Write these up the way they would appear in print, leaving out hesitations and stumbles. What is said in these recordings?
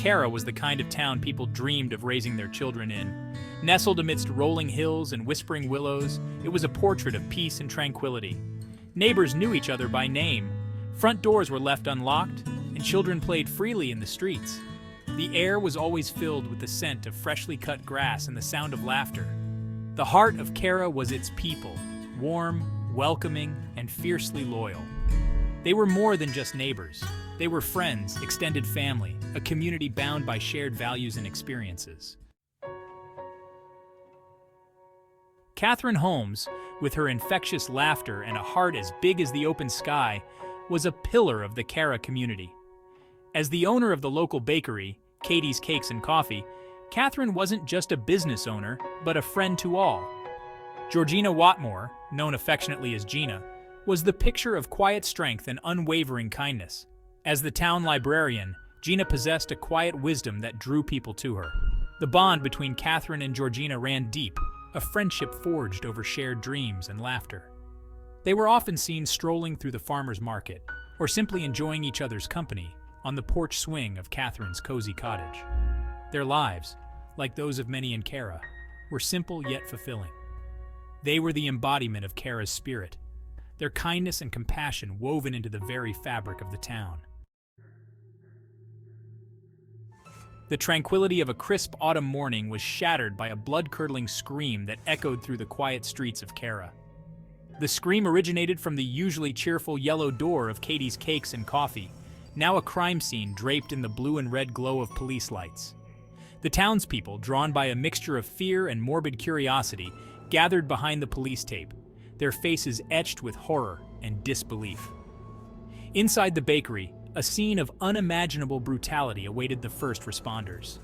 Cara was the kind of town people dreamed of raising their children in. Nestled amidst rolling hills and whispering willows, it was a portrait of peace and tranquility. Neighbors knew each other by name. Front doors were left unlocked, and children played freely in the streets. The air was always filled with the scent of freshly cut grass and the sound of laughter. The heart of Cara was its people, warm, welcoming, and fiercely loyal. They were more than just neighbors. They were friends, extended family, a community bound by shared values and experiences. Catherine Holmes, with her infectious laughter and a heart as big as the open sky, was a pillar of the Cara community. As the owner of the local bakery, Katie's Cakes and Coffee, Catherine wasn't just a business owner, but a friend to all. Georgina Watmore, known affectionately as Gina, was the picture of quiet strength and unwavering kindness. As the town librarian, Gina possessed a quiet wisdom that drew people to her. The bond between Catherine and Georgina ran deep, a friendship forged over shared dreams and laughter. They were often seen strolling through the farmer's market, or simply enjoying each other's company on the porch swing of Catherine's cozy cottage. Their lives, like those of many in Cara, were simple yet fulfilling. They were the embodiment of Cara's spirit, their kindness and compassion woven into the very fabric of the town. The tranquility of a crisp autumn morning was shattered by a blood-curdling scream that echoed through the quiet streets of Cara. The scream originated from the usually cheerful yellow door of Katie's Cakes and Coffee, now a crime scene draped in the blue and red glow of police lights. The townspeople, drawn by a mixture of fear and morbid curiosity, gathered behind the police tape, their faces etched with horror and disbelief. Inside the bakery, a scene of unimaginable brutality awaited the first responders.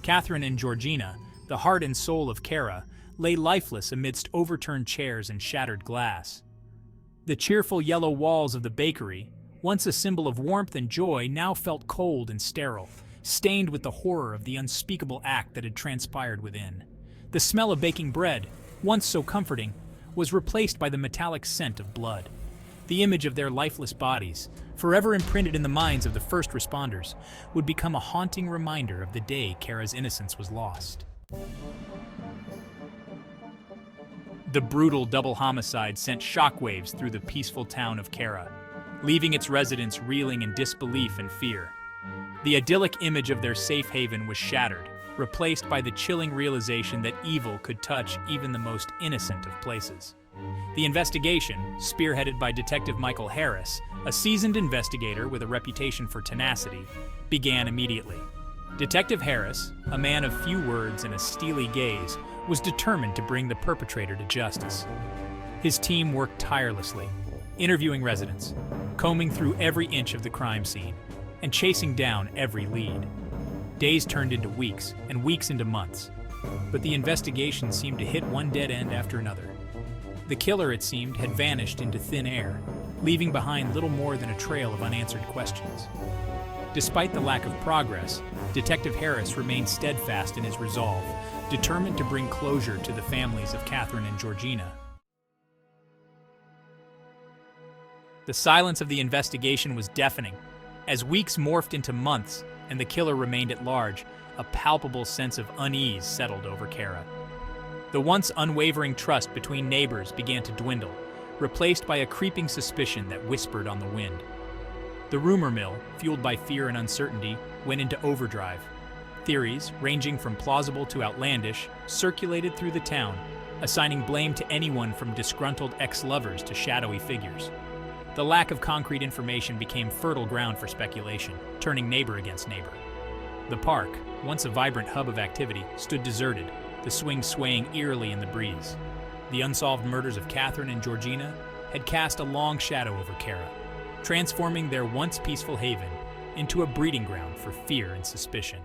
Catherine and Georgina, the heart and soul of Cara, lay lifeless amidst overturned chairs and shattered glass. The cheerful yellow walls of the bakery, once a symbol of warmth and joy, now felt cold and sterile, stained with the horror of the unspeakable act that had transpired within. The smell of baking bread, once so comforting, was replaced by the metallic scent of blood. The image of their lifeless bodies, forever imprinted in the minds of the first responders, would become a haunting reminder of the day Cara's innocence was lost. The brutal double homicide sent shockwaves through the peaceful town of Cara, leaving its residents reeling in disbelief and fear. The idyllic image of their safe haven was shattered, replaced by the chilling realization that evil could touch even the most innocent of places. The investigation, spearheaded by Detective Michael Harris, a seasoned investigator with a reputation for tenacity, began immediately. Detective Harris, a man of few words and a steely gaze, was determined to bring the perpetrator to justice. His team worked tirelessly, interviewing residents, combing through every inch of the crime scene, and chasing down every lead. Days turned into weeks, and weeks into months, but the investigation seemed to hit one dead end after another. The killer, it seemed, had vanished into thin air, leaving behind little more than a trail of unanswered questions. Despite the lack of progress, Detective Harris remained steadfast in his resolve, determined to bring closure to the families of Catherine and Georgina. The silence of the investigation was deafening. As weeks morphed into months and the killer remained at large, a palpable sense of unease settled over Cara. The once unwavering trust between neighbors began to dwindle, replaced by a creeping suspicion that whispered on the wind. The rumor mill, fueled by fear and uncertainty, went into overdrive. Theories, ranging from plausible to outlandish, circulated through the town, assigning blame to anyone from disgruntled ex-lovers to shadowy figures. The lack of concrete information became fertile ground for speculation, turning neighbor against neighbor. The park, once a vibrant hub of activity, stood deserted, the swing swaying eerily in the breeze. The unsolved murders of Catherine and Georgina had cast a long shadow over Cara, transforming their once peaceful haven into a breeding ground for fear and suspicion.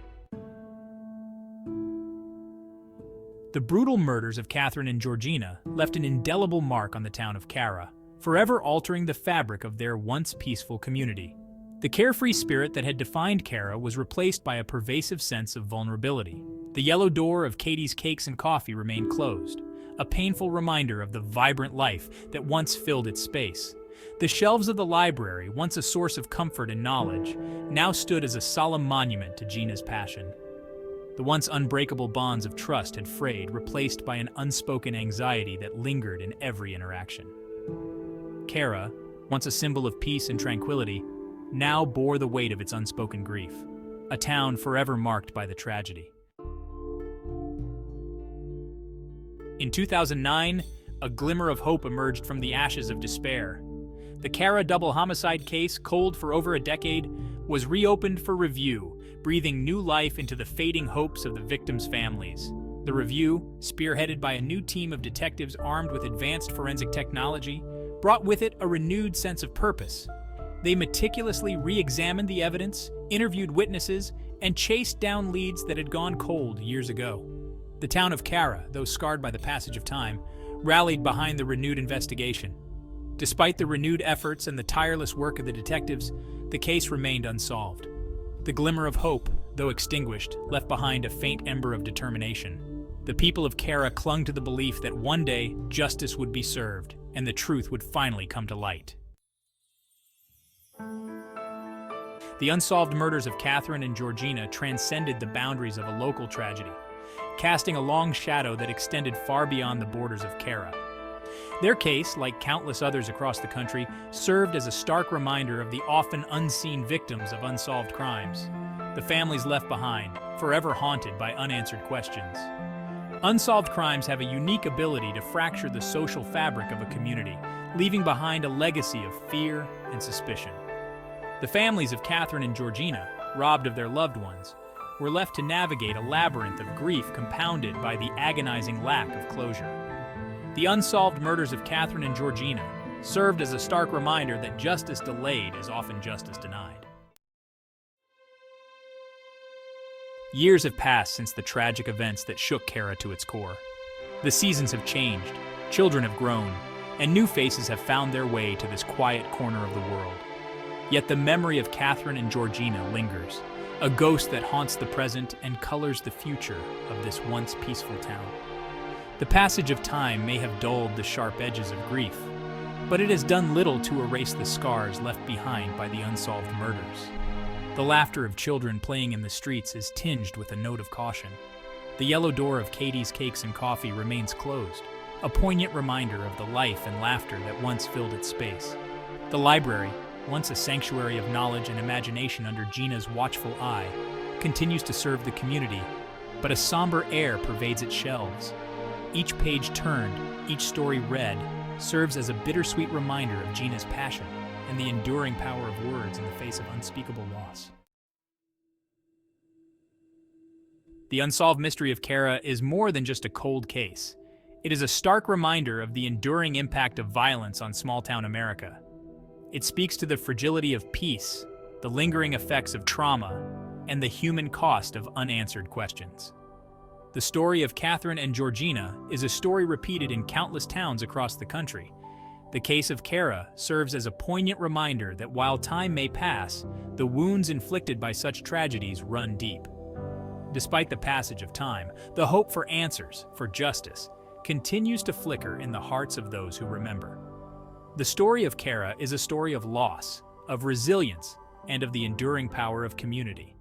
The brutal murders of Catherine and Georgina left an indelible mark on the town of Cara, forever altering the fabric of their once peaceful community. The carefree spirit that had defined Cara was replaced by a pervasive sense of vulnerability. The yellow door of Katie's Cakes and Coffee remained closed, a painful reminder of the vibrant life that once filled its space. The shelves of the library, once a source of comfort and knowledge, now stood as a solemn monument to Gina's passion. The once unbreakable bonds of trust had frayed, replaced by an unspoken anxiety that lingered in every interaction. Cara, once a symbol of peace and tranquility, now bore the weight of its unspoken grief, a town forever marked by the tragedy. In 2009, a glimmer of hope emerged from the ashes of despair. The Cara double homicide case, cold for over a decade, was reopened for review, breathing new life into the fading hopes of the victims' families. The review, spearheaded by a new team of detectives armed with advanced forensic technology, brought with it a renewed sense of purpose. They meticulously re-examined the evidence, interviewed witnesses, and chased down leads that had gone cold years ago. The town of Cara, though scarred by the passage of time, rallied behind the renewed investigation. Despite the renewed efforts and the tireless work of the detectives, the case remained unsolved. The glimmer of hope, though extinguished, left behind a faint ember of determination. The people of Cara clung to the belief that one day justice would be served and the truth would finally come to light. The unsolved murders of Catherine and Georgina transcended the boundaries of a local tragedy, casting a long shadow that extended far beyond the borders of Cara. Their case, like countless others across the country, served as a stark reminder of the often unseen victims of unsolved crimes, the families left behind, forever haunted by unanswered questions. Unsolved crimes have a unique ability to fracture the social fabric of a community, leaving behind a legacy of fear and suspicion. The families of Catherine and Georgina, robbed of their loved ones, were left to navigate a labyrinth of grief compounded by the agonizing lack of closure. The unsolved murders of Catherine and Georgina served as a stark reminder that justice delayed is often justice denied. Years have passed since the tragic events that shook Cara to its core. The seasons have changed, children have grown, and new faces have found their way to this quiet corner of the world. Yet the memory of Catherine and Georgina lingers, a ghost that haunts the present and colors the future of this once peaceful town. The passage of time may have dulled the sharp edges of grief, but it has done little to erase the scars left behind by the unsolved murders. The laughter of children playing in the streets is tinged with a note of caution. The yellow door of Katie's Cakes and Coffee remains closed, a poignant reminder of the life and laughter that once filled its space. The library, once a sanctuary of knowledge and imagination under Gina's watchful eye, continues to serve the community, but a somber air pervades its shelves. Each page turned, each story read, serves as a bittersweet reminder of Gina's passion and the enduring power of words in the face of unspeakable loss. The unsolved mystery of Cara is more than just a cold case. It is a stark reminder of the enduring impact of violence on small-town America. It speaks to the fragility of peace, the lingering effects of trauma, and the human cost of unanswered questions. The story of Catherine and Georgina is a story repeated in countless towns across the country. The case of Cara serves as a poignant reminder that while time may pass, the wounds inflicted by such tragedies run deep. Despite the passage of time, the hope for answers, for justice, continues to flicker in the hearts of those who remember. The story of Cara is a story of loss, of resilience, and of the enduring power of community.